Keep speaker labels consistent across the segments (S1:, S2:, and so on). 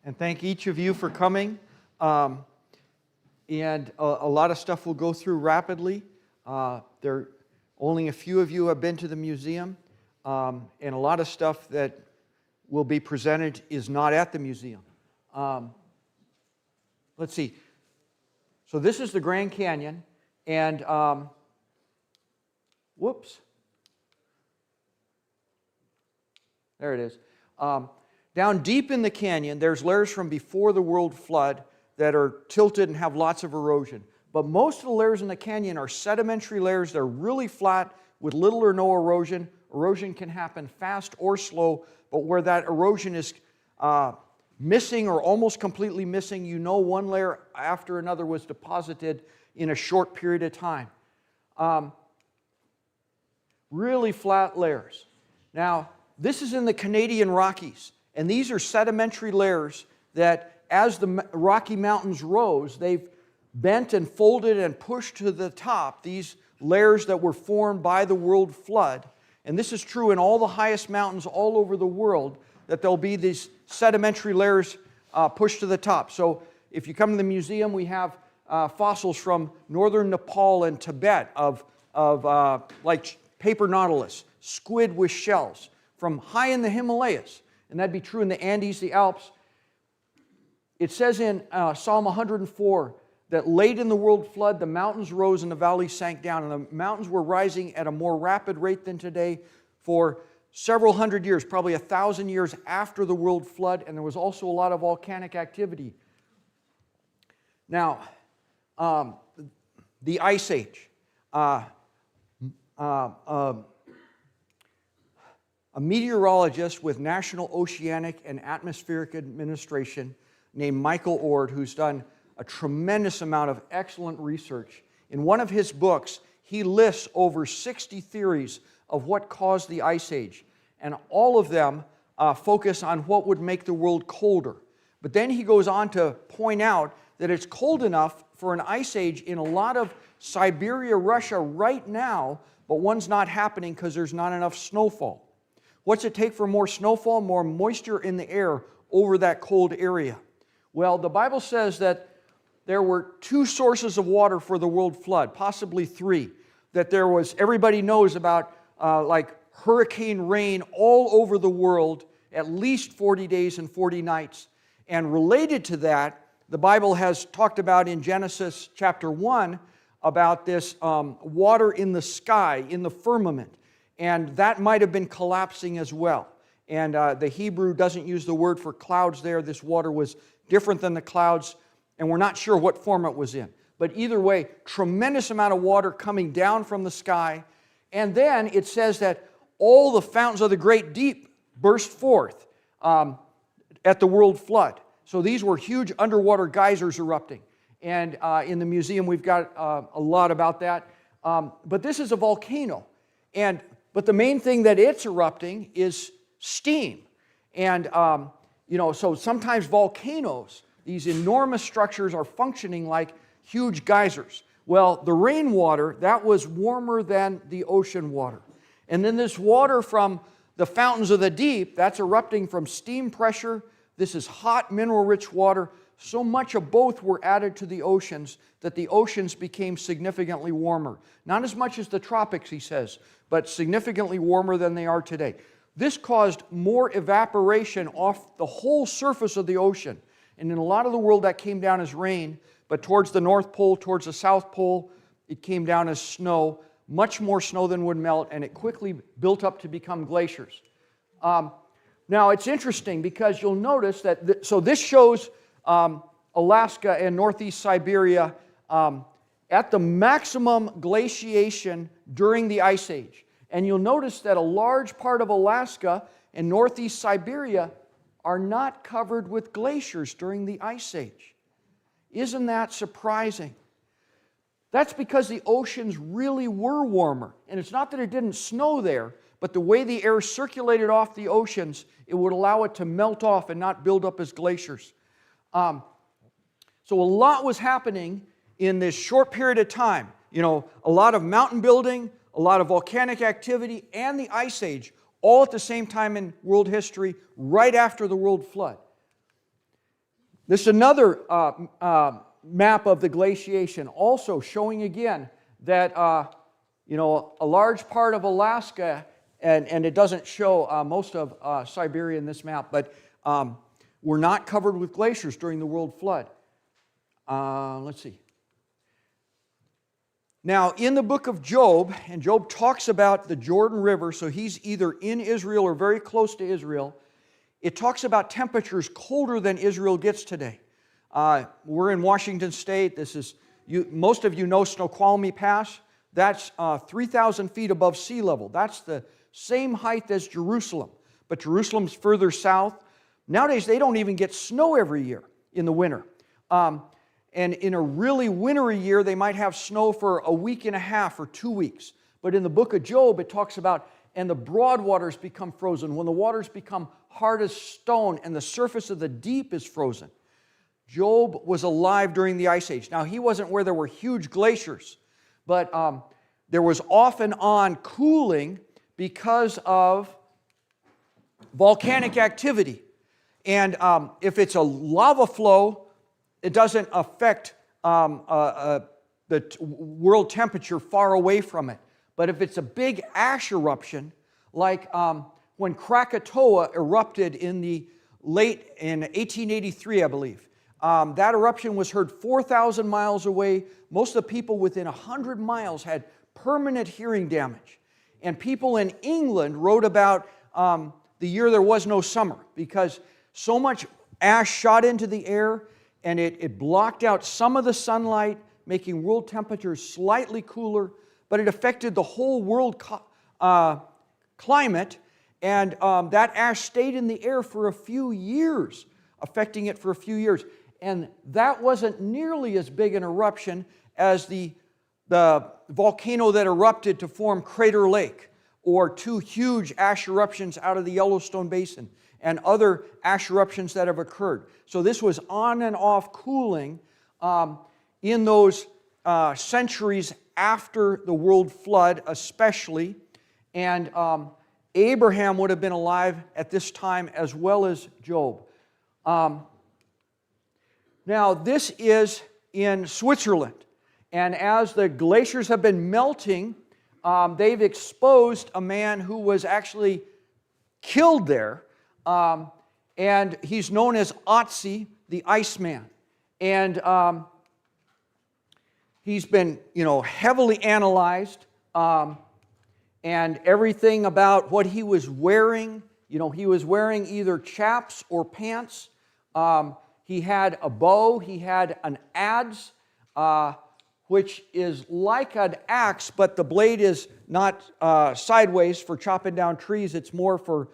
S1: and thank each of you for coming. And a lot of stuff we'll go through rapidly. Only a few of you have been to the museum, and a lot of stuff that will be presented is not at the museum. Let's see. So this is the Grand Canyon, and whoops. There it is. Down deep in the canyon, there's layers from before the world flood that are tilted and have lots of erosion. But most of the layers in the canyon are sedimentary layers. They're really flat with little or no erosion. Erosion can happen fast or slow, but where that erosion is missing or almost completely missing, you know one layer after another was deposited in a short period of time. Really flat layers. Now, this is in the Canadian Rockies, and these are sedimentary layers that as the Rocky Mountains rose, they've bent and folded and pushed to the top these layers that were formed by the world flood. And this is true in all the highest mountains all over the world, that there'll be these sedimentary layers pushed to the top. So if you come to the museum, we have fossils from northern Nepal and Tibet of like paper nautilus, squid with shells, from high in the Himalayas, and that'd be true in the Andes, the Alps. It says in Psalm 104 that late in the world flood, the mountains rose and the valleys sank down, and the mountains were rising at a more rapid rate than today for several hundred years, probably 1,000 years after the world flood, and there was also a lot of volcanic activity. Now, the Ice Age. A meteorologist with National Oceanic and Atmospheric Administration named Michael Ord, who's done a tremendous amount of excellent research. In one of his books, he lists over 60 theories of what caused the Ice Age, and all of them focus on what would make the world colder. But then he goes on to point out that it's cold enough for an ice age in a lot of Siberia, Russia right now, but one's not happening because there's not enough snowfall. What's it take for more snowfall? More moisture in the air over that cold area. Well, the Bible says that there were two sources of water for the world flood, possibly three. That there was, everybody knows about like hurricane rain all over the world, at least 40 days and 40 nights. And related to that, the Bible has talked about in Genesis chapter 1 about this water in the sky, in the firmament. And that might have been collapsing as well. And the Hebrew doesn't use the word for clouds there. This water was different than the clouds, and we're not sure what form it was in. But either way, tremendous amount of water coming down from the sky. And then it says that all the fountains of the great deep burst forth at the world flood. So these were huge underwater geysers erupting. And in the museum, we've got a lot about that. But this is a volcano. But the main thing that it's erupting is steam. And, so sometimes volcanoes, these enormous structures, are functioning like huge geysers. Well, the rainwater, that was warmer than the ocean water. And then this water from the fountains of the deep, that's erupting from steam pressure. This is hot, mineral-rich water. So much of both were added to the oceans that the oceans became significantly warmer. Not as much as the tropics, he says, but significantly warmer than they are today. This caused more evaporation off the whole surface of the ocean. And in a lot of the world that came down as rain, but towards the North Pole, towards the South Pole, it came down as snow, much more snow than would melt, and it quickly built up to become glaciers. Now, it's interesting because you'll notice that, so this shows Alaska and northeast Siberia at the maximum glaciation during the Ice Age. And you'll notice that a large part of Alaska and northeast Siberia are not covered with glaciers during the Ice Age. Isn't that surprising? That's because the oceans really were warmer. And it's not that it didn't snow there, but the way the air circulated off the oceans, it would allow it to melt off and not build up as glaciers. So a lot was happening in this short period of time. A lot of mountain building, a lot of volcanic activity, and the Ice Age, all at the same time in world history, right after the world flood. This is another map of the glaciation, also showing again that a large part of Alaska, and it doesn't show most of Siberia in this map, but were not covered with glaciers during the world flood. Let's see. Now, in the book of Job, and Job talks about the Jordan River, so he's either in Israel or very close to Israel. It talks about temperatures colder than Israel gets today. We're in Washington State. This is, most of you know Snoqualmie Pass. That's 3,000 feet above sea level. That's the same height as Jerusalem, but Jerusalem's further south. Nowadays, they don't even get snow every year in the winter. And in a really wintry year, they might have snow for a week and a half or 2 weeks. But in the book of Job, it talks about, and the broad waters become frozen, when the waters become hard as stone and the surface of the deep is frozen. Job was alive during the Ice Age. Now, he wasn't where there were huge glaciers, but there was off and on cooling because of volcanic activity. And if it's a lava flow, it doesn't affect the world temperature far away from it. But if it's a big ash eruption, like when Krakatoa erupted in 1883, I believe, that eruption was heard 4,000 miles away. Most of the people within 100 miles had permanent hearing damage. And people in England wrote about the year there was no summer because so much ash shot into the air and it blocked out some of the sunlight, making world temperatures slightly cooler, but it affected the whole world climate, and that ash stayed in the air for a few years, affecting it for a few years. And that wasn't nearly as big an eruption as the volcano that erupted to form Crater Lake, or 2 huge ash eruptions out of the Yellowstone Basin, and other ash eruptions that have occurred. So this was on and off cooling in those centuries after the world flood especially. And Abraham would have been alive at this time as well as Job. Now this is in Switzerland. And as the glaciers have been melting, they've exposed a man who was actually killed there. And he's known as Otzi, the Iceman. And he's been, heavily analyzed. And everything about what he was wearing, he was wearing either chaps or pants. He had a bow, he had an adze, which is like an axe, but the blade is not sideways for chopping down trees. It's more for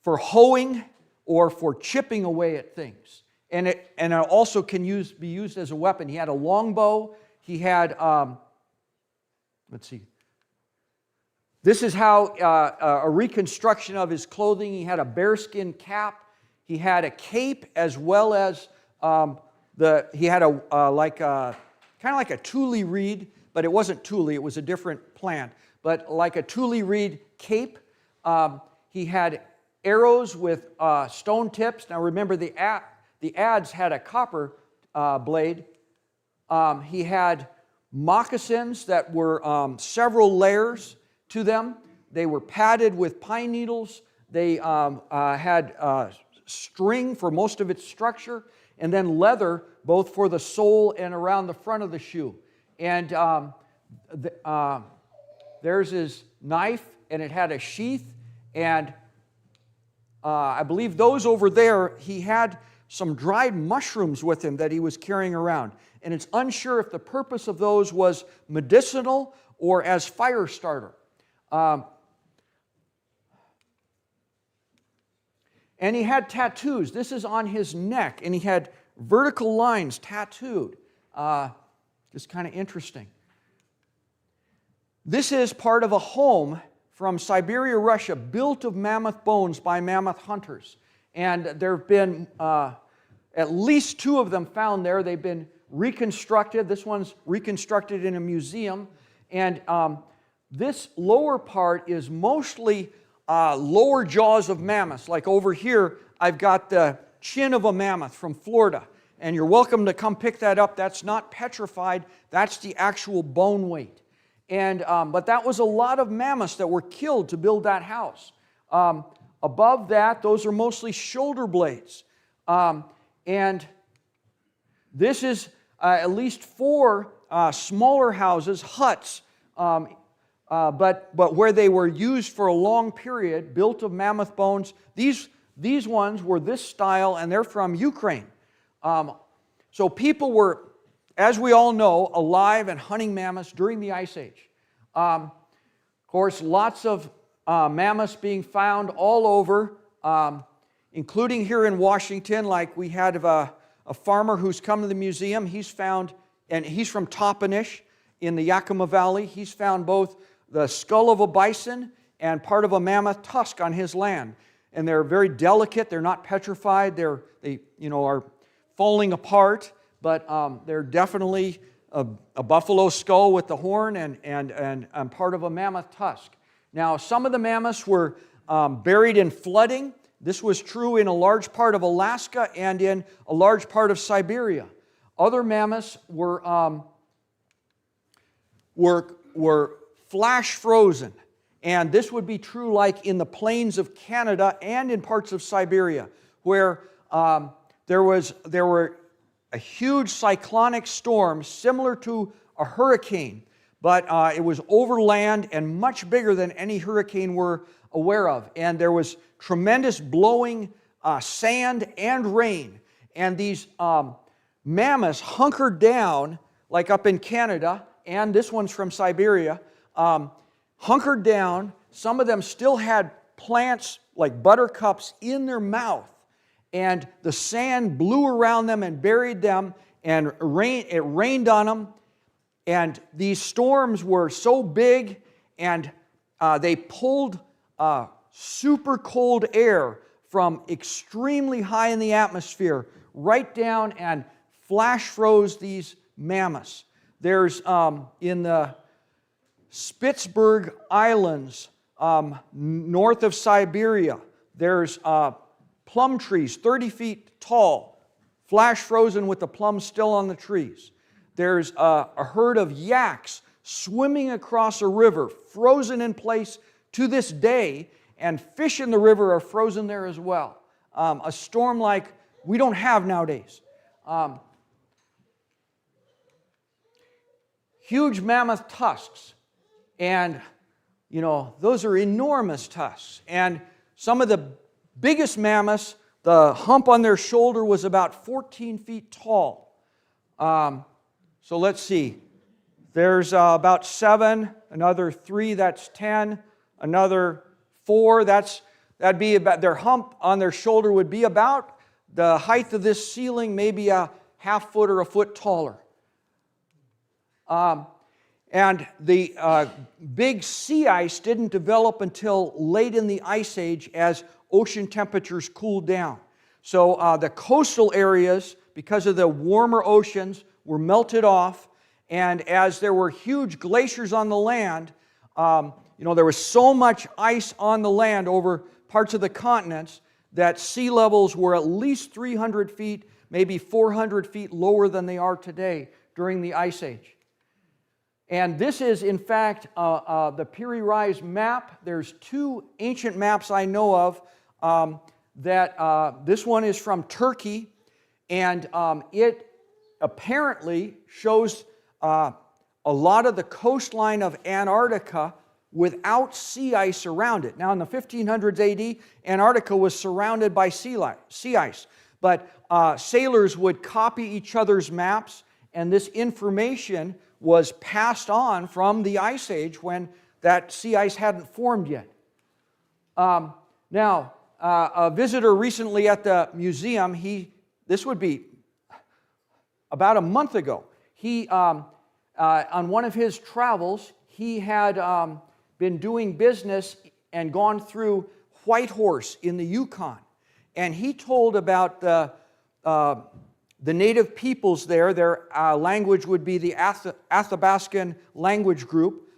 S1: hoeing or for chipping away at things. And it also can be used as a weapon. He had a long bow. He had, let's see. This is how a reconstruction of his clothing. He had a bearskin cap. He had a cape as well as he had a kind of like a tule reed, but it wasn't tule. It was a different plant. But like a tule reed cape. He had arrows with stone tips. Now remember, the adze had a copper blade. He had moccasins that were several layers to them. They were padded with pine needles. They had string for most of its structure, and then leather both for the sole and around the front of the shoe. And there's his knife, and it had a sheath. And I believe those over there, he had some dried mushrooms with him that he was carrying around. And it's unsure if the purpose of those was medicinal or as fire starter. And he had tattoos. This is on his neck, and he had vertical lines tattooed. Just kind of interesting. This is part of a home from Siberia, Russia, built of mammoth bones by mammoth hunters. And there have been at least 2 of them found there. They've been reconstructed. This one's reconstructed in a museum. And this lower part is mostly lower jaws of mammoths. Like over here, I've got the chin of a mammoth from Florida. And you're welcome to come pick that up. That's not petrified. That's the actual bone weight. And, but that was a lot of mammoths that were killed to build that house. Above that, those are mostly shoulder blades. And this is at least 4 smaller houses, huts, but where they were used for a long period, built of mammoth bones. These ones were this style, and they're from Ukraine. So people were, as we all know, alive and hunting mammoths during the Ice Age. Of course, lots of mammoths being found all over, including here in Washington. Like we had a farmer who's come to the museum. He's found, and he's from Toppenish in the Yakima Valley. He's found both the skull of a bison and part of a mammoth tusk on his land. And they're very delicate. They're not petrified. They are falling apart, but they're definitely a buffalo skull with the horn and part of a mammoth tusk. Now, some of the mammoths were buried in flooding. This was true in a large part of Alaska and in a large part of Siberia. Other mammoths were flash frozen, and this would be true like in the plains of Canada and in parts of Siberia, where there were a huge cyclonic storm similar to a hurricane, but it was over land and much bigger than any hurricane we're aware of. And there was tremendous blowing sand and rain. And these mammoths hunkered down, like up in Canada, and this one's from Siberia, hunkered down. Some of them still had plants like buttercups in their mouth. And the sand blew around them and buried them, and it rained on them. And these storms were so big, and they pulled super cold air from extremely high in the atmosphere right down and flash froze these mammoths. There's in the Spitsberg Islands, north of Siberia, there's plum trees 30 feet tall, flash frozen with the plums still on the trees. There's a herd of yaks swimming across a river, frozen in place to this day, and fish in the river are frozen there as well. A storm like we don't have nowadays. Huge mammoth tusks, and those are enormous tusks. And some of the biggest mammoths, the hump on their shoulder was about 14 feet tall. So let's see. There's about 7, another 3, that's 10, another 4, that'd be about, their hump on their shoulder would be about the height of this ceiling, maybe a half foot or a foot taller. And the big sea ice didn't develop until late in the Ice Age as ocean temperatures cooled down. So the coastal areas, because of the warmer oceans, were melted off. And as there were huge glaciers on the land, there was so much ice on the land over parts of the continents that sea levels were at least 300 feet, maybe 400 feet lower than they are today during the Ice Age. And this is, in fact, the Piri Reis map. There's 2 ancient maps I know of this one is from Turkey, and it apparently shows a lot of the coastline of Antarctica without sea ice around it. Now, in the 1500s AD, Antarctica was surrounded by sea ice, but sailors would copy each other's maps, and this information was passed on from the Ice Age when that sea ice hadn't formed yet. Now, a visitor recently at the museum, this would be about a month ago, on one of his travels, he had been doing business and gone through Whitehorse in the Yukon. And he told about the native peoples there. Their language would be the Athabascan language group.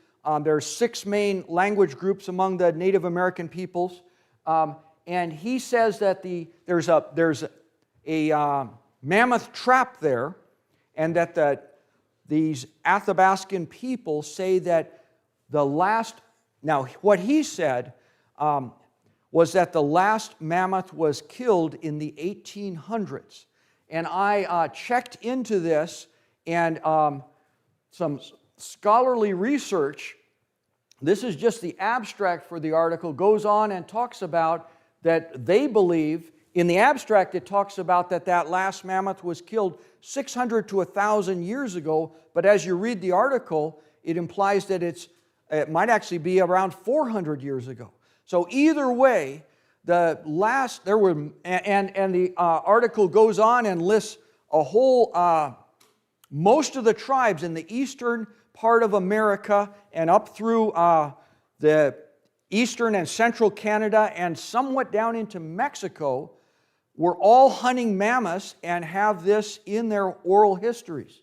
S1: There are 6 main language groups among the Native American peoples. And he says that there's mammoth trap there, and that these Athabascan people say that the last, now what he said was that the last mammoth was killed in the 1800s. And I checked into this, and some scholarly research, this is just the abstract for the article, goes on and talks about that they believe, in the abstract it talks about that last mammoth was killed 600 to 1,000 years ago, but as you read the article, it implies that it might actually be around 400 years ago. So either way, the article goes on and lists a whole, most of the tribes in the eastern part of America and up through the eastern and central Canada and somewhat down into Mexico were all hunting mammoths and have this in their oral histories.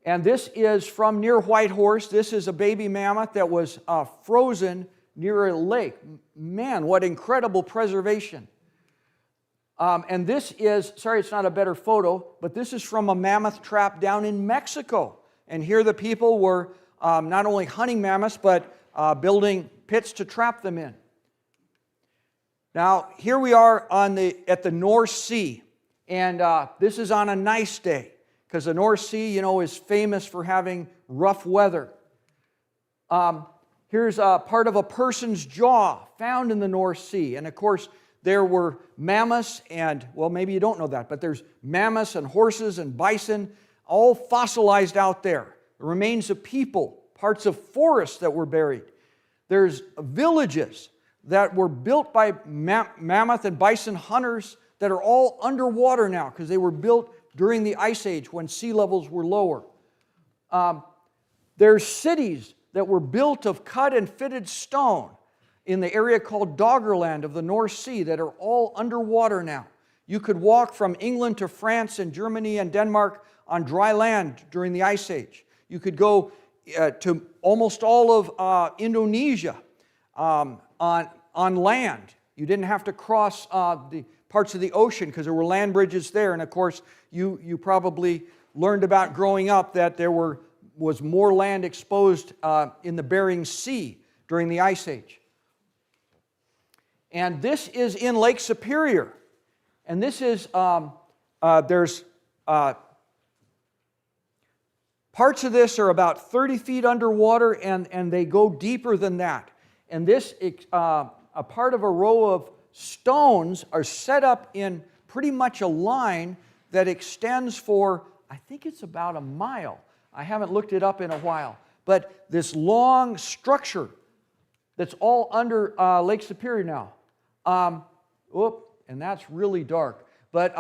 S1: And this is from near Whitehorse. This is a baby mammoth that was frozen near a lake. Man, what incredible preservation. And this is, sorry it's not a better photo, but this is from a mammoth trap down in Mexico. And here the people were not only hunting mammoths, but building pits to trap them in. Now, here we are at the North Sea, and this is on a nice day, because the North Sea, you know, is famous for having rough weather. Here's a part of a person's jaw found in the North Sea, and of course, there were mammoths and, well, maybe you don't know that, but there's mammoths and horses and bison, all fossilized out there. The remains of people, parts of forests that were buried. There's villages that were built by mammoth and bison hunters that are all underwater now because they were built during the Ice Age when sea levels were lower. There's cities that were built of cut and fitted stone in the area called Doggerland of the North Sea that are all underwater now. You could walk from England to France and Germany and Denmark on dry land during the Ice Age. You could go to almost all of Indonesia on land. You didn't have to cross the parts of the ocean because there were land bridges there. And of course, you probably learned about growing up that there was more land exposed in the Bering Sea during the Ice Age. And this is in Lake Superior. And this is, there's parts of this are about 30 feet underwater, and they go deeper than that. And this, a part of a row of stones are set up in pretty much a line that extends for, I think it's about a mile. I haven't looked it up in a while. But this long structure that's all under Lake Superior now. And that's really dark. But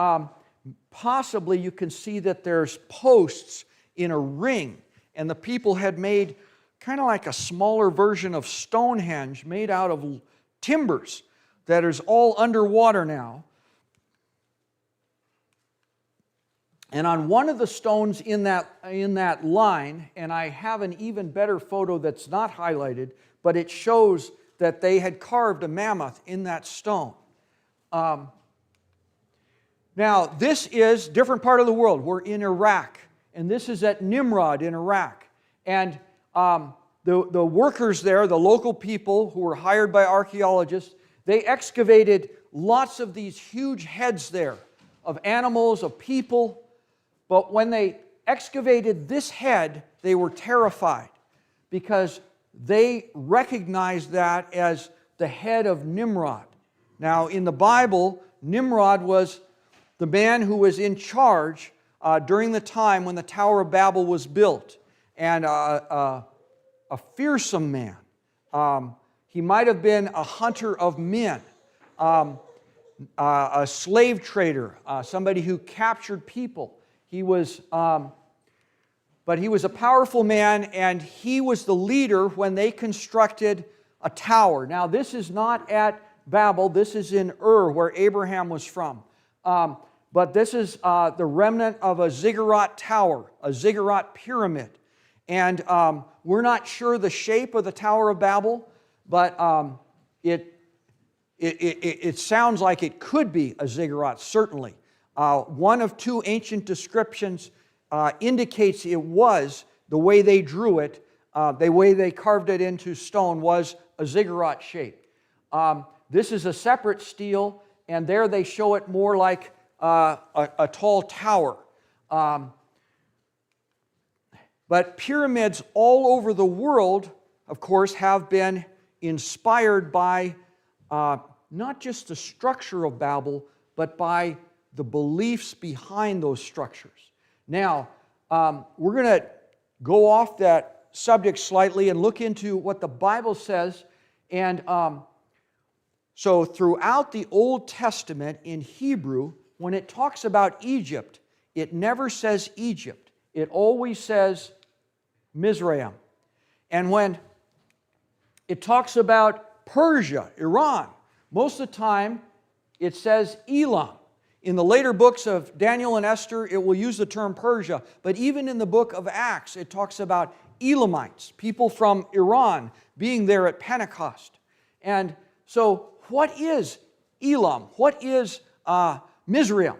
S1: possibly you can see that there's posts in a ring, and the people had made kind of like a smaller version of Stonehenge made out of timbers that is all underwater now. And on one of the stones in that line, and I have an even better photo that's not highlighted, but it shows that they had carved a mammoth in that stone. Now, this is a different part of the world. We're in Iraq, and this is at Nimrod in Iraq. And the workers there, the local people who were hired by archaeologists, they excavated lots of these huge heads there of animals, of people. But when they excavated this head, they were terrified because they recognized that as the head of Nimrod. Now, in the Bible, Nimrod was the man who was in charge during the time when the Tower of Babel was built, and a fearsome man. He might have been a hunter of men, a slave trader, somebody who captured people. He was, but he was a powerful man, and he was the leader when they constructed a tower. Now, this is not at Babel. This is in Ur, where Abraham was from. But this is the remnant of a ziggurat tower, a ziggurat pyramid. And we're not sure the shape of the Tower of Babel, but it sounds like it could be a ziggurat, certainly. One of two ancient descriptions indicates it was, the way they drew it, the way they carved it into stone was a ziggurat shape. This is a separate stele, and there they show it more like a tall tower. But pyramids all over the world, of course, have been inspired by not just the structure of Babel, but by the beliefs behind those structures. Now, we're going to go off that subject slightly and look into what the Bible says. And so throughout the Old Testament in Hebrew, when it talks about Egypt, it never says Egypt. It always says Mizraim. And when it talks about Persia, Iran, most of the time it says Elam. In the later books of Daniel and Esther, it will use the term Persia. But even in the book of Acts, it talks about Elamites, people from Iran, being there at Pentecost. And so what is Elam? What is Mizraim?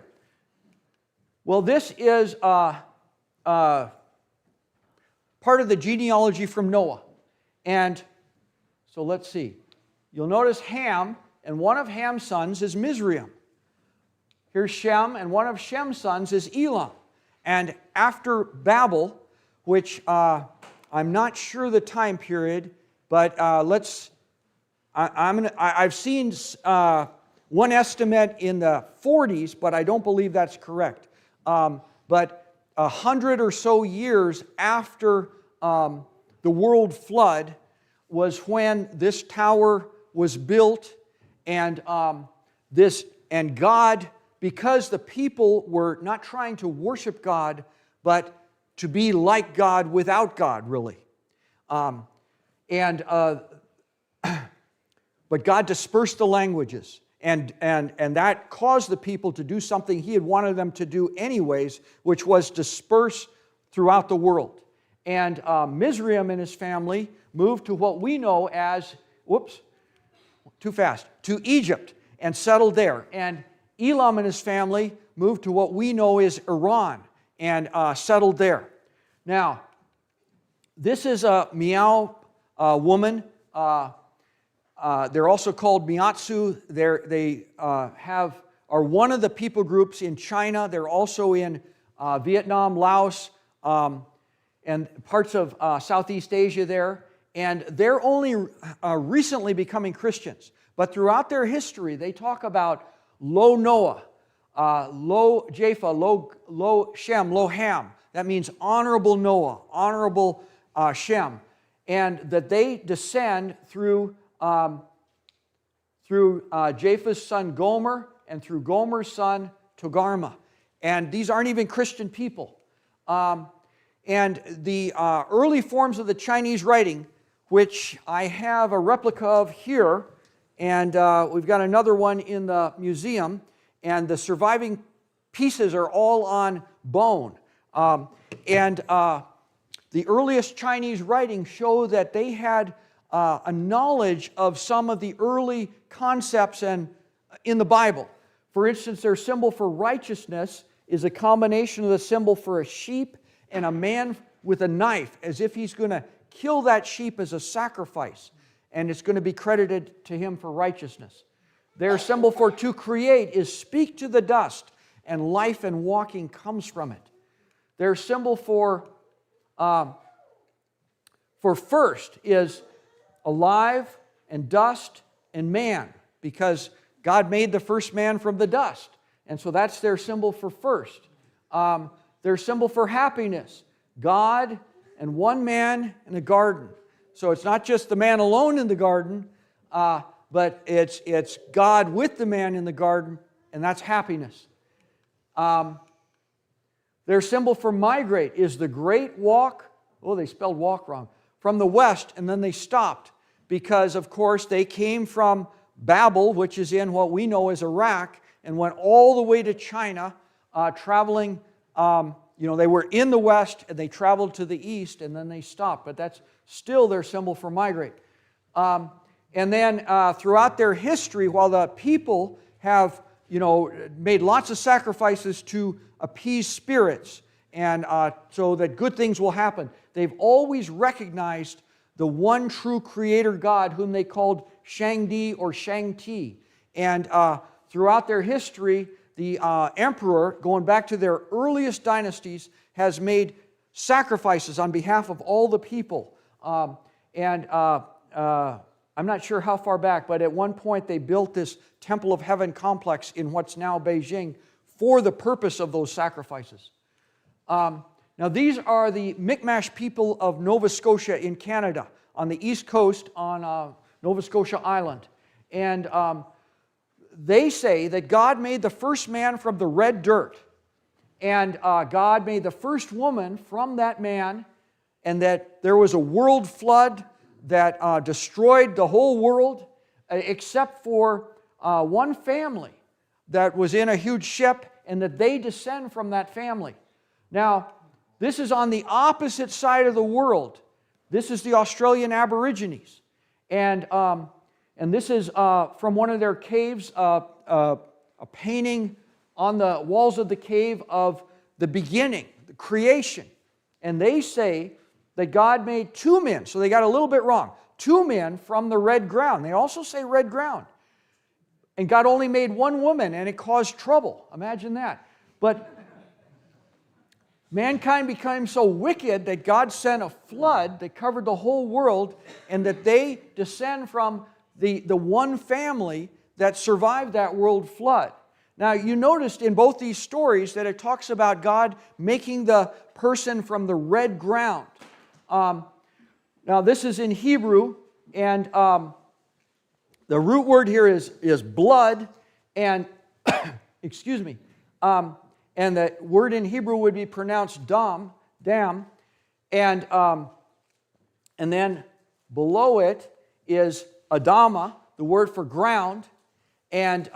S1: Well, this is part of the genealogy from Noah. And so let's see. You'll notice Ham, and one of Ham's sons is Mizraim. Here's Shem, and one of Shem's sons is Elam. And after Babel, which I'm not sure the time period, but I've seen one estimate in the 40s, but I don't believe that's correct. But 100 or so years after the world flood was when this tower was built, and God, because the people were not trying to worship God, but to be like God without God, really. But God dispersed the languages, and that caused the people to do something He had wanted them to do anyways, which was disperse throughout the world. And Mizraim and his family moved to what we know as, to Egypt, and settled there. And Elam and his family moved to what we know as Iran, and settled there. Now, this is a Miao woman. They're also called Miatsu. They are one of the people groups in China. They're also in Vietnam, Laos, and parts of Southeast Asia there. And they're only recently becoming Christians. But throughout their history, they talk about Lo Noah, Lo Japheth, Lo Shem, Lo Ham. That means honorable Noah, honorable Shem. And that they descend through Japheth's son Gomer, and through Gomer's son Togarmah. And these aren't even Christian people. And the early forms of the Chinese writing, which I have a replica of here, and we've got another one in the museum, and the surviving pieces are all on bone. The earliest Chinese writings show that they had a knowledge of some of the early concepts in the Bible. For instance, their symbol for righteousness is a combination of the symbol for a sheep and a man with a knife, as if he's going to kill that sheep as a sacrifice, and it's going to be credited to him for righteousness. Their symbol for to create is speak to the dust, and life and walking comes from it. Their symbol for first is alive and dust and man, because God made the first man from the dust. And so that's their symbol for first. Their symbol for happiness, God and one man in a garden. So it's not just the man alone in the garden, but it's God with the man in the garden, and that's happiness. Their symbol for migrate is the great walk. Oh, they spelled walk wrong. From the west, and then they stopped because, of course, they came from Babel, which is in what we know as Iraq, and went all the way to China, traveling. They were in the west, and they traveled to the east, and then they stopped. But that's still their symbol for migrate. And then throughout their history, while the people have, made lots of sacrifices to appease spirits and so that good things will happen, they've always recognized the one true creator God whom they called Shangdi or Shangti. And throughout their history, the emperor, going back to their earliest dynasties, has made sacrifices on behalf of all the people. I'm not sure how far back, but at one point they built this Temple of Heaven complex in what's now Beijing for the purpose of those sacrifices. Now these are the Mi'kmaq people of Nova Scotia in Canada, on the east coast on Nova Scotia Island. And they say that God made the first man from the red dirt, and God made the first woman from that man, and that there was a world flood that destroyed the whole world except for one family that was in a huge ship, and that they descend from that family. Now, this is on the opposite side of the world. This is the Australian Aborigines. And this is from one of their caves, a painting on the walls of the cave of the beginning, the creation. And they say that God made two men, so they got a little bit wrong. Two men from the red ground. They also say red ground. And God only made one woman, and it caused trouble. Imagine that. But mankind became so wicked that God sent a flood that covered the whole world, and that they descend from the one family that survived that world flood. Now, you noticed in both these stories that it talks about God making the person from the red ground. Now, this is in Hebrew, and the root word here is blood, and excuse me, and the word in Hebrew would be pronounced dam, and then below it is Adama, the word for ground, and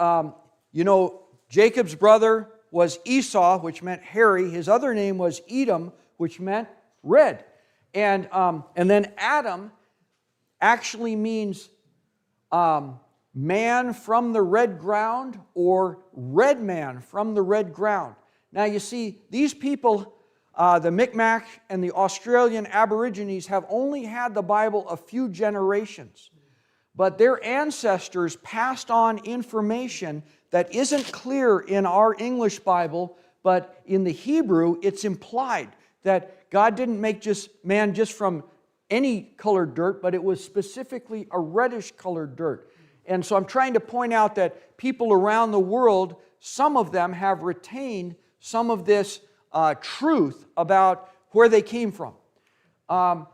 S1: Jacob's brother was Esau, which meant hairy. His other name was Edom, which meant red. And then Adam actually means man from the red ground, or red man from the red ground. Now you see, these people, the Mi'kmaq and the Australian Aborigines, have only had the Bible a few generations. But their ancestors passed on information that isn't clear in our English Bible, but in the Hebrew it's implied that God didn't make man just from any colored dirt, but it was specifically a reddish colored dirt. And so I'm trying to point out that people around the world, some of them have retained some of this truth about where they came from. Now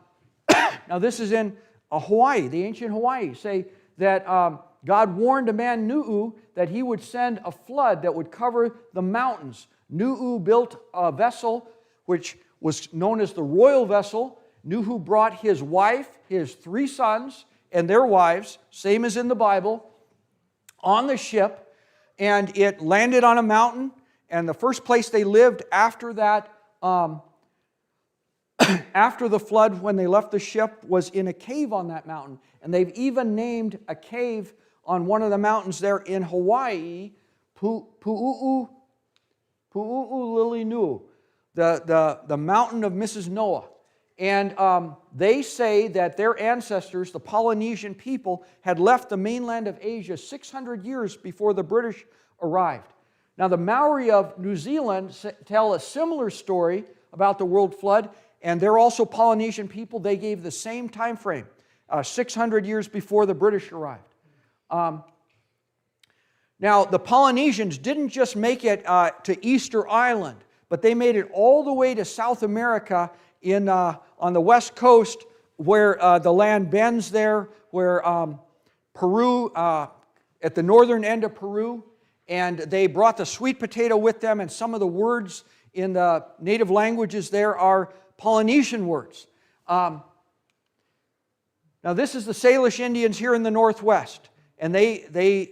S1: this is in Hawaii, the ancient Hawaii, say that God warned a man, Nu'u, that he would send a flood that would cover the mountains. Nu'u built a vessel which was known as the royal vessel. Nu'u brought his wife, his 3 sons, and their wives, same as in the Bible, on the ship, and it landed on a mountain, and the first place they lived after that, after the flood, when they left the ship, was in a cave on that mountain. And they've even named a cave on one of the mountains there in Hawaii, Pu'u'u Lilinu, the mountain of Mrs. Noah. And they say that their ancestors, the Polynesian people, had left the mainland of Asia 600 years before the British arrived. Now the Maori of New Zealand tell a similar story about the world flood, and they're also Polynesian people. They gave the same time frame, 600 years before the British arrived. Now the Polynesians didn't just make it to Easter Island, but they made it all the way to South America on the west coast, where the land bends there, where Peru, at the northern end of Peru, and they brought the sweet potato with them, and some of the words in the native languages there are Polynesian words. Now this is the Salish Indians here in the northwest, and they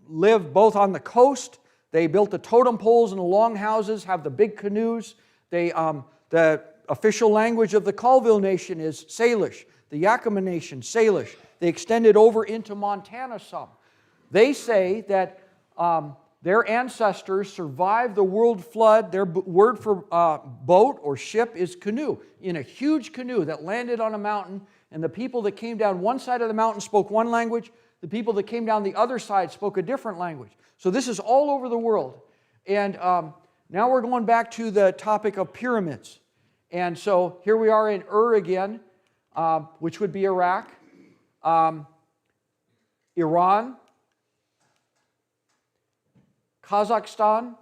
S1: live both on the coast. They built the totem poles and the longhouses, have the big canoes. The official language of the Colville Nation is Salish. The Yakima Nation, Salish. They extended over into Montana some. They say that their ancestors survived the world flood. Their word for boat or ship is canoe, in a huge canoe that landed on a mountain, and the people that came down one side of the mountain spoke one language, the people that came down the other side spoke a different language. So this is all over the world. And now we're going back to the topic of pyramids. And so here we are in again, which would be Iraq, Iran, Kazakhstan.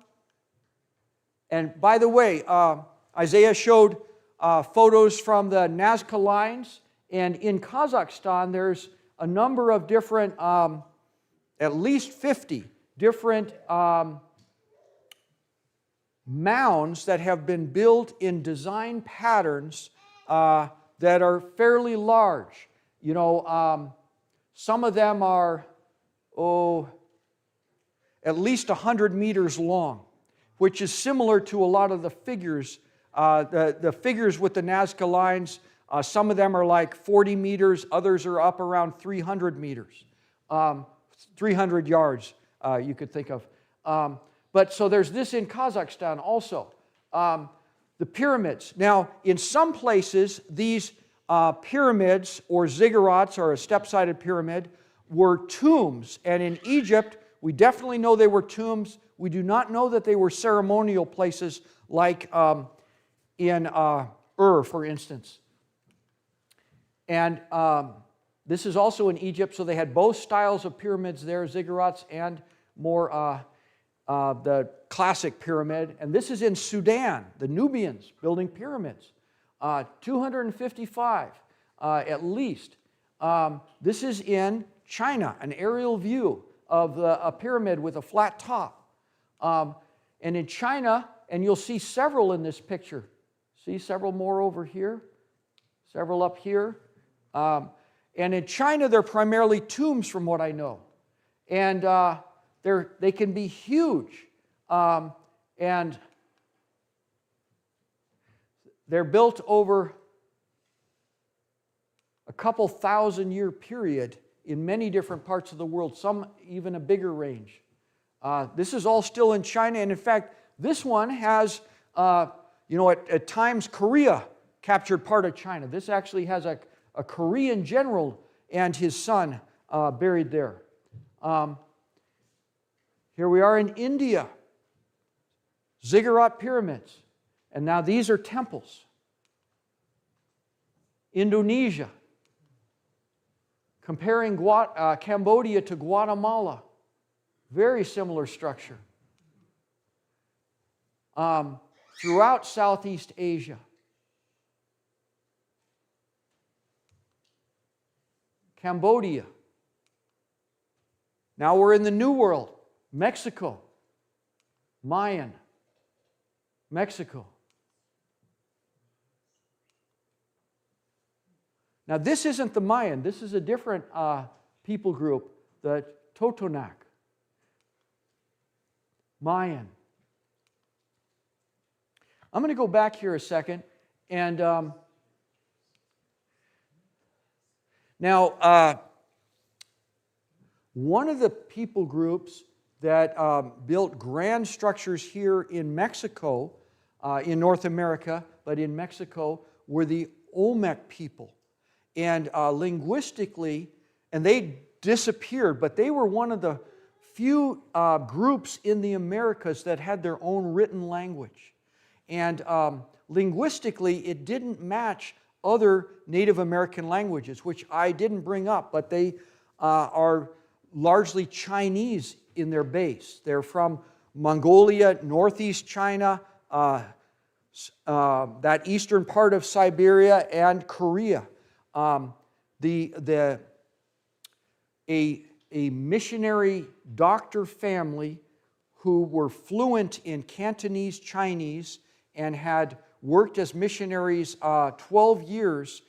S1: And by the way, Isaiah showed photos from the Nazca lines. And in Kazakhstan, there's a number of different, at least 50 different mounds that have been built in design patterns that are fairly large. You know, some of them are, at least 100 meters long, which is similar to a lot of the figures. The figures with the Nazca lines, some of them are like 40 meters, others are up around 300 meters, 300 yards, you could think of. But so there's this in Kazakhstan also. The pyramids. Now, in some places, these pyramids or ziggurats, or a step-sided pyramid, were tombs. And in Egypt, we definitely know they were tombs. We do not know that they were ceremonial places like in for instance. And this is also in Egypt, so they had both styles of pyramids there, ziggurats and more the classic pyramid. And this is in Sudan, the Nubians building pyramids, 255 at least. This is in China, an aerial view of a pyramid with a flat top. And in China, and you'll see several in this picture. See several more over here, several up here. And in China, they're primarily tombs from what I know. And they can be huge. And they're built over a couple thousand-year period in many different parts of the world, some even a bigger range. This is all still in China, and in fact, this one has, at times Korea captured part of China. This actually has a Korean general and his son buried there. Here we are in India, ziggurat pyramids, and now these are temples. Indonesia. Comparing Cambodia to Guatemala, very similar structure. Throughout Southeast Asia. Cambodia. Now we're in the New World, Mexico, Mayan, Mexico. Now, this isn't the Mayan. This is a different people group, the Totonac. Mayan. I'm going to go back here a second. And now, one of the people groups that built grand structures here in Mexico, in North America, but in Mexico, were the Olmec people. And linguistically, and they disappeared, but they were one of the few groups in the Americas that had their own written language. And linguistically, it didn't match other Native American languages, which I didn't bring up, but they are largely Chinese in their base. They're from Mongolia, northeast China, that eastern part of Siberia, and Korea. A missionary doctor family who were fluent in Cantonese Chinese and had worked as missionaries 12 years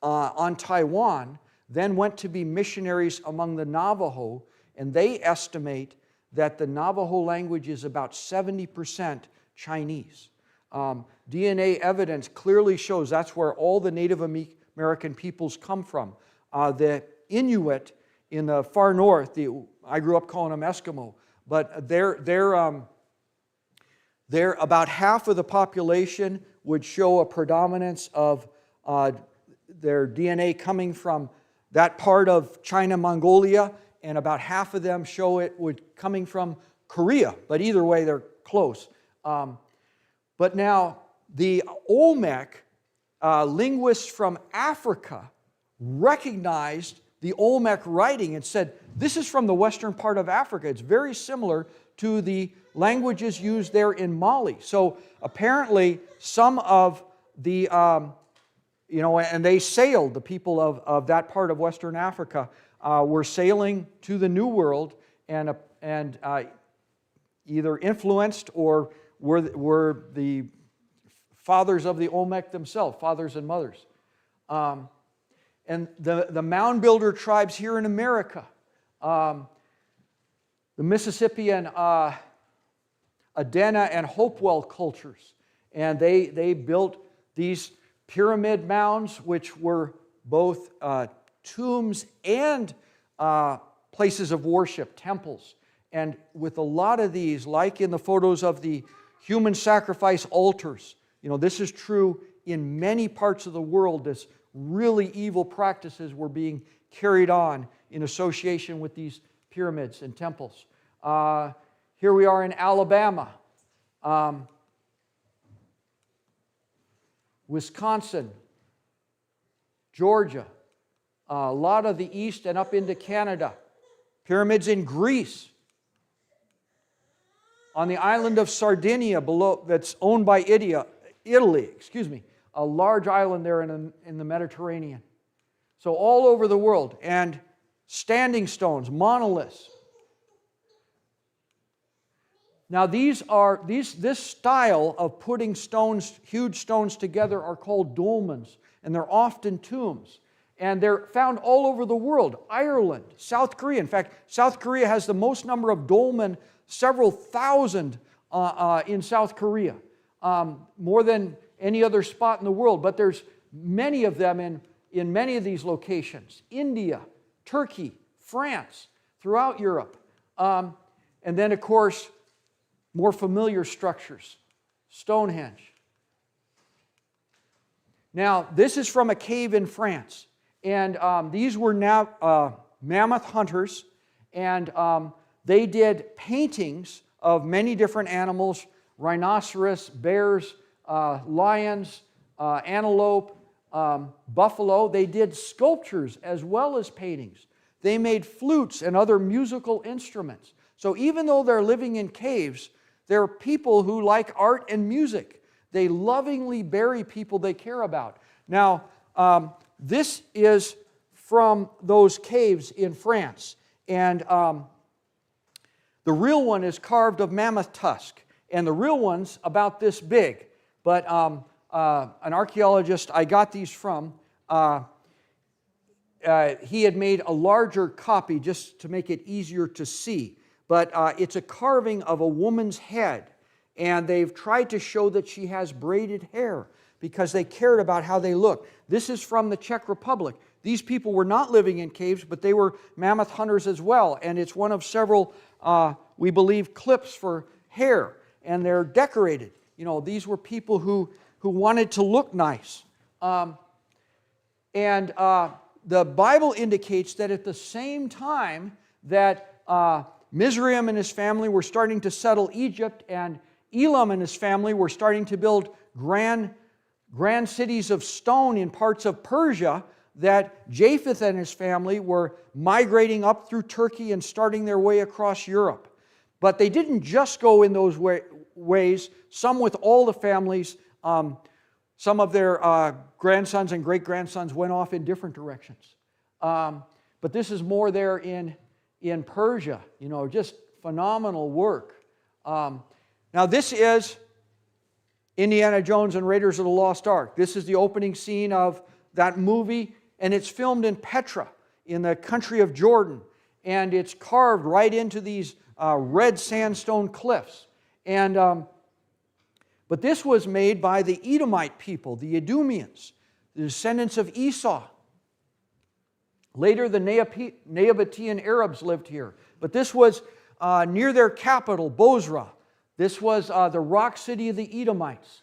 S1: on Taiwan, then went to be missionaries among the Navajo, and they estimate that the Navajo language is about 70% Chinese. DNA evidence clearly shows that's where all the Native American peoples come from. The Inuit in the far north. I grew up calling them Eskimo, but they're about half of the population would show a predominance of their DNA coming from that part of China, Mongolia, and about half of them show it coming from Korea. But either way, they're close. But now, the Olmec linguists from Africa recognized the Olmec writing and said, this is from the western part of Africa. It's very similar to the languages used there in Mali. So apparently some of the, and they sailed, the people of that part of western Africa were sailing to the New World and either influenced or were the fathers of the Olmec themselves, fathers and mothers. And the mound builder tribes here in America, the Mississippian Adena and Hopewell cultures, and they built these pyramid mounds, which were both tombs and places of worship, temples. And with a lot of these, like in the photos of the human sacrifice altars, this is true in many parts of the world. This really evil practices were being carried on in association with these pyramids and temples. Here we are in Alabama, Wisconsin, Georgia, a lot of the east and up into Canada. Pyramids in Greece, on the island of Sardinia below, that's owned by Italy, a large island there in the Mediterranean. So all over the world, and standing stones, monoliths. Now this style of putting stones, huge stones together, are called dolmens, and they're often tombs. And they're found all over the world. Ireland, South Korea. In fact, South Korea has the most number of dolmen, several thousand in South Korea, more than any other spot in the world. But there's many of them in many of these locations. India, Turkey, France, throughout Europe. And then, of course, more familiar structures, Stonehenge. Now, this is from a cave in France. And these were now mammoth hunters, and they did paintings of many different animals: rhinoceros, bears, lions, antelope, buffalo. They did sculptures as well as paintings. They made flutes and other musical instruments. So even though they're living in caves, they're people who like art and music. They lovingly bury people they care about. Now, this is from those caves in France. And the real one is carved of mammoth tusk. And the real one's about this big. But an archaeologist I got these from, he had made a larger copy just to make it easier to see. But it's a carving of a woman's head. And they've tried to show that she has braided hair because they cared about how they look. This is from the Czech Republic. These people were not living in caves, but they were mammoth hunters as well. And it's one of several, we believe, clips for hair. And they're decorated. These were people who wanted to look nice. And the Bible indicates that at the same time that Mizraim and his family were starting to settle Egypt, and Elam and his family were starting to build grand cities of stone in parts of Persia, that Japheth and his family were migrating up through Turkey and starting their way across Europe. But they didn't just go in those ways. Some with all the families, some of their grandsons and great-grandsons went off in different directions. But this is more there in Persia, just phenomenal work. Now this is Indiana Jones and Raiders of the Lost Ark. This is the opening scene of that movie, and it's filmed in Petra, in the country of Jordan. And it's carved right into these red sandstone cliffs. And but this was made by the Edomite people, the Edomians, the descendants of Esau. Later, the Nabatean Arabs lived here. But this was near their capital, Bozrah. This was the rock city of the Edomites.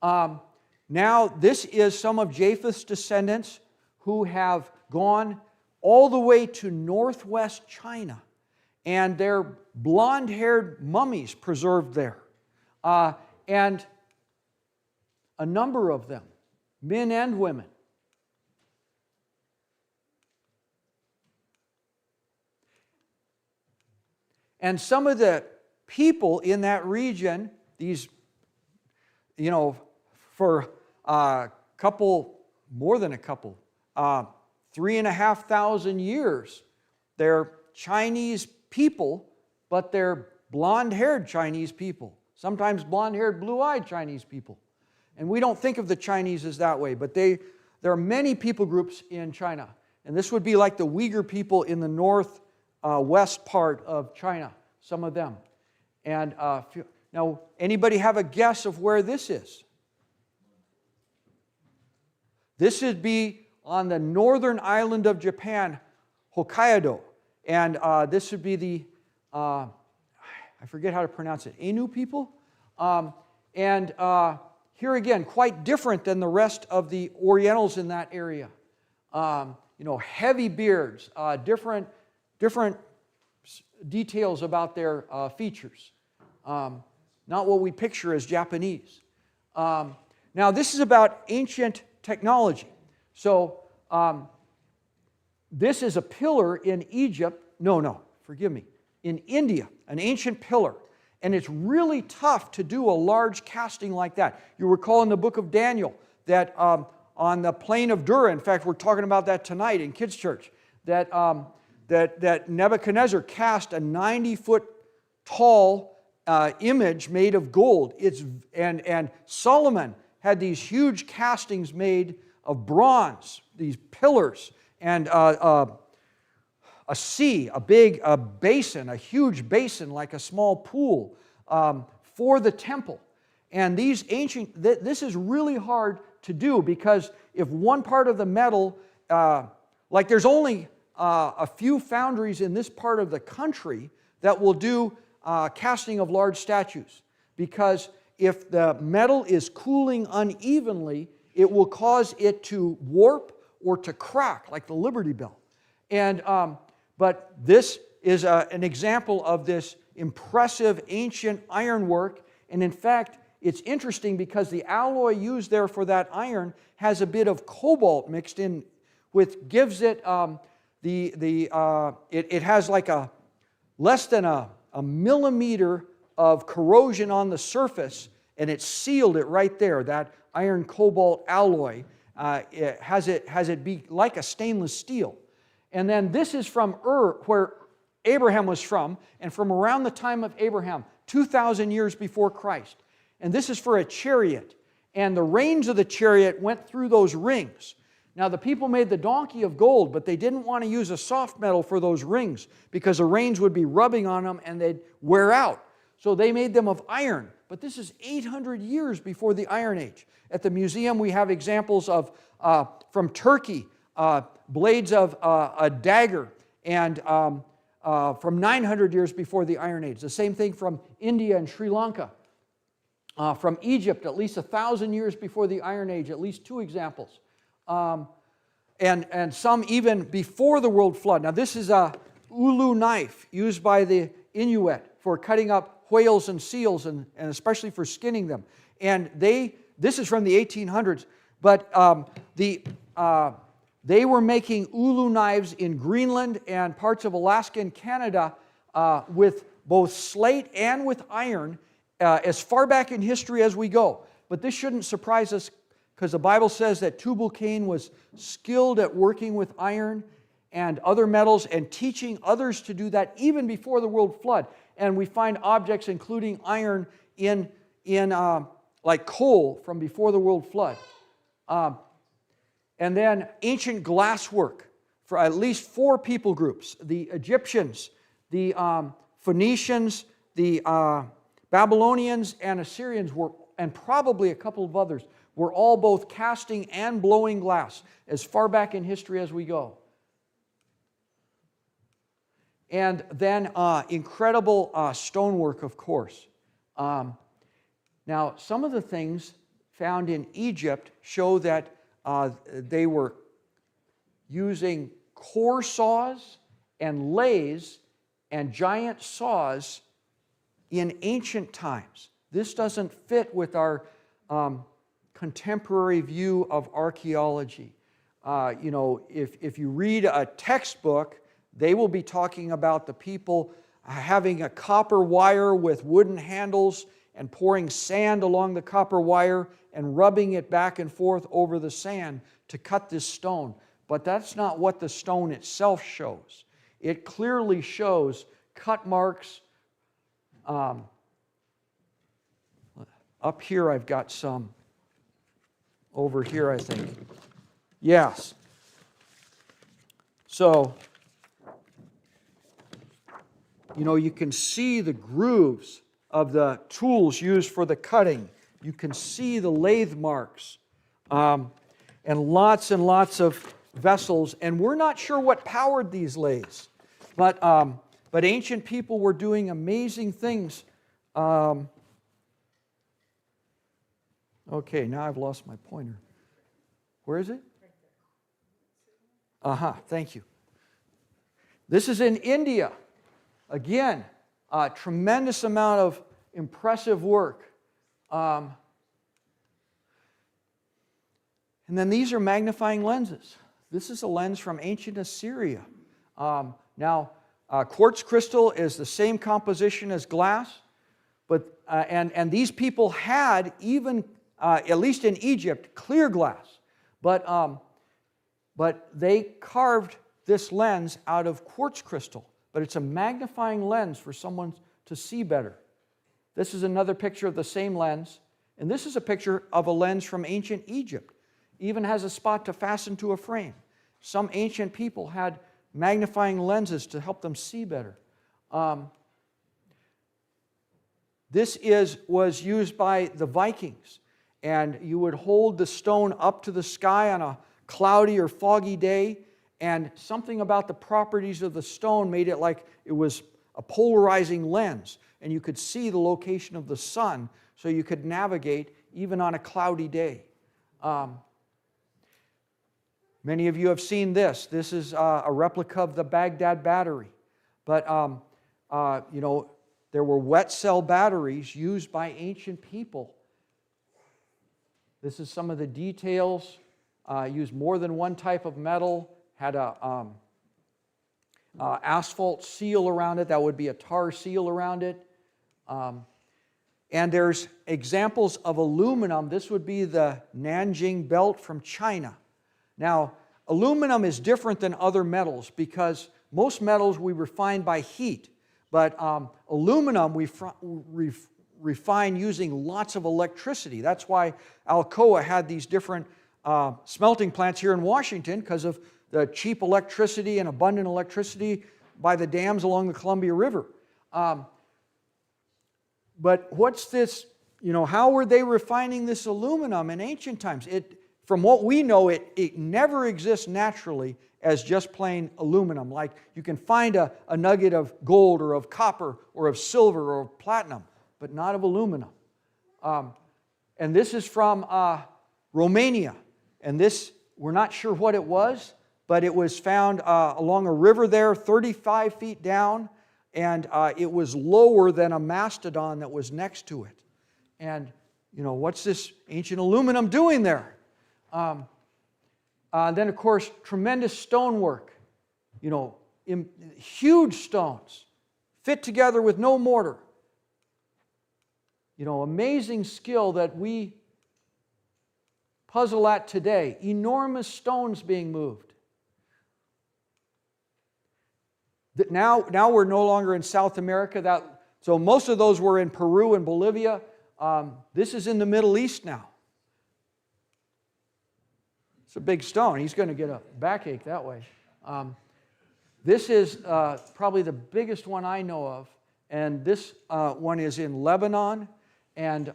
S1: Now, this is some of Japheth's descendants who have gone all the way to northwest China. And they're blonde-haired mummies preserved there. And a number of them, men and women. And some of the people in that region, these, for a couple, more than a couple, 3,500 years, they're Chinese people, but they're blonde-haired Chinese people. Sometimes blonde-haired, blue-eyed Chinese people. And we don't think of the Chinese as that way, but there are many people groups in China. And this would be like the Uyghur people in the northwest part of China, some of them. And now, anybody have a guess of where this is? This would be on the northern island of Japan, Hokkaido. And this would be the, I forget how to pronounce it, Ainu people? Here again, quite different than the rest of the Orientals in that area. Heavy beards, different details about their features. Not what we picture as Japanese. Now, this is about ancient technology. So, this is a pillar in Egypt. Forgive me. In India, an ancient pillar. And it's really tough to do a large casting like that. You recall in the book of Daniel that on the plain of Dura, in fact, we're talking about that tonight in Kids Church, that Nebuchadnezzar cast a 90-foot tall image made of gold. And Solomon had these huge castings made of bronze, these pillars, and a sea, a big basin, a huge basin like a small pool for the temple. And these this is really hard to do because if one part of the metal, like there's only a few foundries in this part of the country that will do casting of large statues. Because if the metal is cooling unevenly, it will cause it to warp or to crack, like the Liberty Bell. And but this is an example of this impressive ancient ironwork. And in fact, it's interesting because the alloy used there for that iron has a bit of cobalt mixed in, which gives it it has like a less than a millimeter of corrosion on the surface, and it sealed it right there. That iron cobalt alloy it has it be like a stainless steel. And then this is from Ur, where Abraham was from, and from around the time of Abraham, 2,000 years before Christ. And this is for a chariot. And the reins of the chariot went through those rings. Now, the people made the donkey of gold, but they didn't want to use a soft metal for those rings because the reins would be rubbing on them and they'd wear out. So they made them of iron. But this is 800 years before the Iron Age. At the museum, we have examples of, from Turkey, blades of a dagger, and from 900 years before the Iron Age. The same thing from India and Sri Lanka. From Egypt, at least 1,000 years before the Iron Age, at least 2 examples. And some even before the world flood. Now this is a ulu knife used by the Inuit for cutting up whales and seals and especially for skinning them. And this is from the 1800s, but they were making ulu knives in Greenland and parts of Alaska and Canada with both slate and with iron as far back in history as we go. But this shouldn't surprise us because the Bible says that Tubal-Cain was skilled at working with iron and other metals and teaching others to do that even before the world flood. And we find objects including iron in like coal from before the world flood. And then ancient glasswork for at least 4 people groups. The Egyptians, the Phoenicians, the Babylonians, and Assyrians were, and probably a couple of others, were all both casting and blowing glass as far back in history as we go. And then incredible stonework, of course. Now, some of the things found in Egypt show that they were using core saws and lathes and giant saws in ancient times. This doesn't fit with our contemporary view of archaeology. If you read a textbook, they will be talking about the people having a copper wire with wooden handles and pouring sand along the copper wire and rubbing it back and forth over the sand to cut this stone. But that's not what the stone itself shows. It clearly shows cut marks. Up here I've got some. Over here, I think. Yes. So, you can see the grooves of the tools used for the cutting. You can see the lathe marks. And lots of vessels. And we're not sure what powered these lathes. But ancient people were doing amazing things. Okay, now I've lost my pointer. Where is it? Thank you. This is in India. Again, a tremendous amount of impressive work. And then these are magnifying lenses. This is a lens from ancient Assyria. Now, quartz crystal is the same composition as glass, but and these people had even at least in Egypt, clear glass. But they carved this lens out of quartz crystal. But it's a magnifying lens for someone to see better. This is another picture of the same lens. And this is a picture of a lens from ancient Egypt. Even has a spot to fasten to a frame. Some ancient people had magnifying lenses to help them see better. This was used by the Vikings. And you would hold the stone up to the sky on a cloudy or foggy day, and something about the properties of the stone made it like it was a polarizing lens, and you could see the location of the sun, so you could navigate even on a cloudy day. Many of you have seen this. This is a replica of the Baghdad battery. But, there were wet cell batteries used by ancient people. This is some of the details. Used more than one type of metal. Had a asphalt seal around it. That would be a tar seal around it. And there's examples of aluminum. This would be the Nanjing belt from China. Now, aluminum is different than other metals because most metals we refine by heat. But aluminum we refine using lots of electricity. That's why Alcoa had these different smelting plants here in Washington, because of the cheap electricity and abundant electricity by the dams along the Columbia River. But what's this, how were they refining this aluminum in ancient times? From what we know, it never exists naturally as just plain aluminum. Like you can find a nugget of gold or of copper or of silver or of platinum, but not of aluminum. And this is from Romania. And this, we're not sure what it was, but it was found along a river there, 35 feet down, and it was lower than a mastodon that was next to it. And, what's this ancient aluminum doing there? Then, of course, tremendous stonework. Huge stones, fit together with no mortar. Amazing skill that we puzzle at today. Enormous stones being moved. Now we're no longer in South America. So most of those were in Peru and Bolivia. This is in the Middle East now. It's a big stone. He's going to get a backache that way. This is probably the biggest one I know of. And this one is in Lebanon. And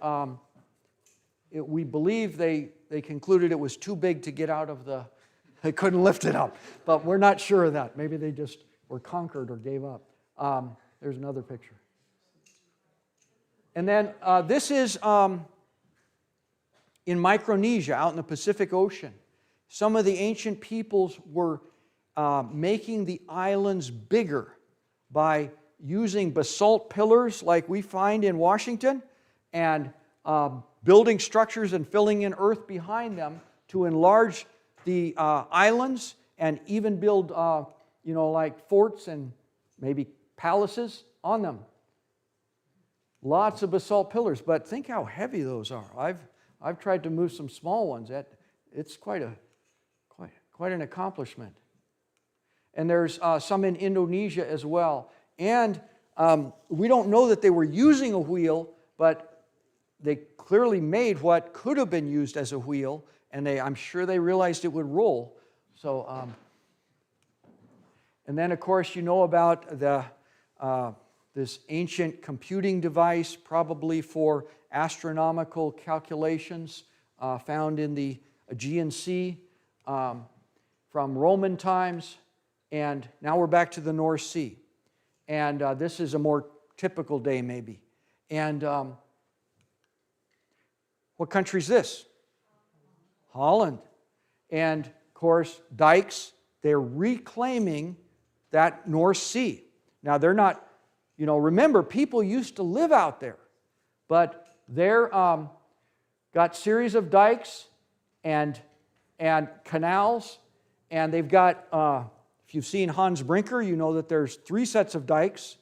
S1: we believe they concluded it was too big to get out of they couldn't lift it up. But we're not sure of that. Maybe they just or conquered or gave up. There's another picture. And then this is in Micronesia, out in the Pacific Ocean. Some of the ancient peoples were making the islands bigger by using basalt pillars like we find in Washington and building structures and filling in earth behind them to enlarge the islands and even build, like forts and maybe palaces on them. Lots of basalt pillars, but think how heavy those are. I've tried to move some small ones. It's quite an accomplishment. And there's some in Indonesia as well. And we don't know that they were using a wheel, but they clearly made what could have been used as a wheel, and I'm sure they realized it would roll. So, and then of course you know about this ancient computing device, probably for astronomical calculations, found in the Aegean Sea from Roman times, and now we're back to the North Sea. And this is a more typical day maybe. And what country is this? Holland. And of course, dikes, they're reclaiming that North Sea. Now they're not, remember, people used to live out there, but they're got series of dikes and canals, and they've got, if you've seen Hans Brinker, you know that there's 3 sets of dikes,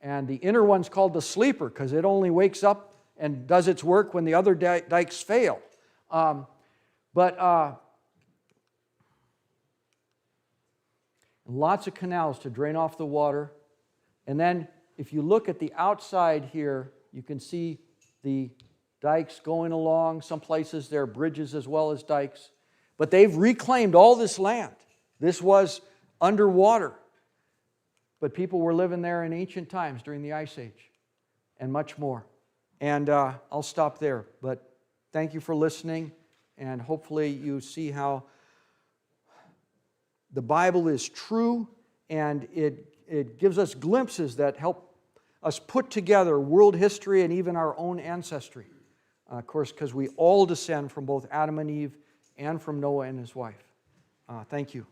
S1: and the inner one's called the sleeper because it only wakes up and does its work when the other dikes fail. Lots of canals to drain off the water. And then if you look at the outside here, you can see the dikes going along. Some places there are bridges as well as dikes. But they've reclaimed all this land. This was underwater. But people were living there in ancient times during the Ice Age and much more. And I'll stop there. But thank you for listening. And hopefully you see how the Bible is true, and it gives us glimpses that help us put together world history and even our own ancestry. Of course, because we all descend from both Adam and Eve and from Noah and his wife. Thank you.